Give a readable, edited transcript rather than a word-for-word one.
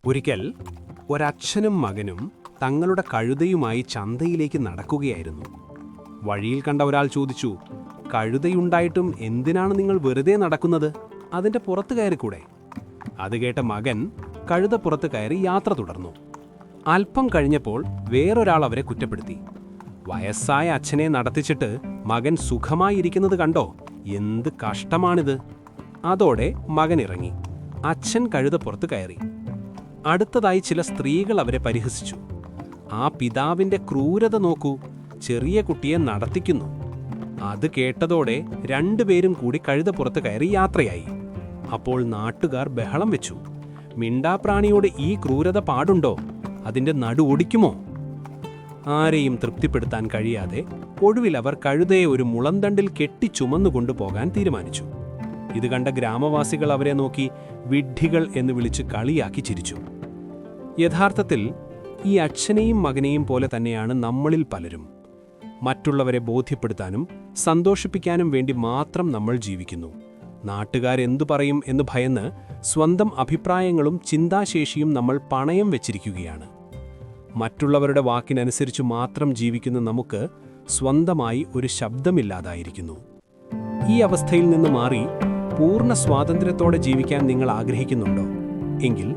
ഒരിക്കൽ ഒരച്ഛനും മകനും തങ്ങളുടെ കഴുതയുമായി ചന്തയിലേക്ക് നടക്കുകയായിരുന്നു. വഴിയിൽ കണ്ട ഒരാൾ ചോദിച്ചു, കഴുതയുണ്ടായിട്ടും എന്തിനാണ് നിങ്ങൾ വെറുതെ നടക്കുന്നത്? അതിൻ്റെ പുറത്ത് കയറിക്കൂടെ? അത് കേട്ട മകൻ കഴുതപ്പുറത്ത് കയറി യാത്ര തുടർന്നു. അല്പം കഴിഞ്ഞപ്പോൾ വേറൊരാൾ അവരെ കുറ്റപ്പെടുത്തി. വയസ്സായ അച്ഛനെ നടത്തിച്ചിട്ട് മകൻ സുഖമായിരിക്കുന്നത് കണ്ടോ? എന്ത് കഷ്ടമാണിത്! അതോടെ മകൻ ഇറങ്ങി. അച്ഛൻ കഴുതപ്പുറത്ത് കയറി. അടുത്തതായി ചില സ്ത്രീകൾ അവരെ പരിഹസിച്ചു. ആ പിതാവിൻ്റെ ക്രൂരത നോക്കൂ, ചെറിയ കുട്ടിയെ നടത്തിക്കുന്നു. അത് കേട്ടതോടെ രണ്ടുപേരും കൂടി കഴുതപ്പുറത്ത് കയറി യാത്രയായി. അപ്പോൾ നാട്ടുകാർ ബഹളം വെച്ചു. മിണ്ടാപ്രാണിയോട് ഈ ക്രൂരത പാടുണ്ടോ? അതിൻ്റെ നടു ഒടിക്കുമോ? ആരെയും തൃപ്തിപ്പെടുത്താൻ കഴിയാതെ ഒടുവിൽ അവർ കഴുതയെ ഒരു മുളന്തണ്ടിൽ കെട്ടി ചുമന്നുകൊണ്ടുപോകാൻ തീരുമാനിച്ചു. ഇത് കണ്ട ഗ്രാമവാസികൾ അവരെ നോക്കി വിഡ്ഢികൾ എന്ന് വിളിച്ച് കളിയാക്കി ചിരിച്ചു. യഥാർത്ഥത്തിൽ ഈ അച്ഛനെയും മകനെയും പോലെ തന്നെയാണ് നമ്മളിൽ പലരും. മറ്റുള്ളവരെ ബോധ്യപ്പെടുത്താനും സന്തോഷിപ്പിക്കാനും വേണ്ടി മാത്രം നമ്മൾ ജീവിക്കുന്നു. നാട്ടുകാരെന്തു പറയും എന്ന് ഭയന്ന് സ്വന്തം അഭിപ്രായങ്ങളും ചിന്താശേഷിയും നമ്മൾ പണയം വെച്ചിരിക്കുകയാണ്. മറ്റുള്ളവരുടെ വാക്കിനനുസരിച്ച് മാത്രം ജീവിക്കുന്ന നമുക്ക് സ്വന്തമായി ഒരു ശബ്ദമില്ലാതായിരിക്കുന്നു. ഈ അവസ്ഥയിൽ നിന്ന് മാറി പൂർണ്ണ സ്വാതന്ത്ര്യത്തോടെ ജീവിക്കാൻ നിങ്ങൾ ആഗ്രഹിക്കുന്നുണ്ടോ? എങ്കിൽ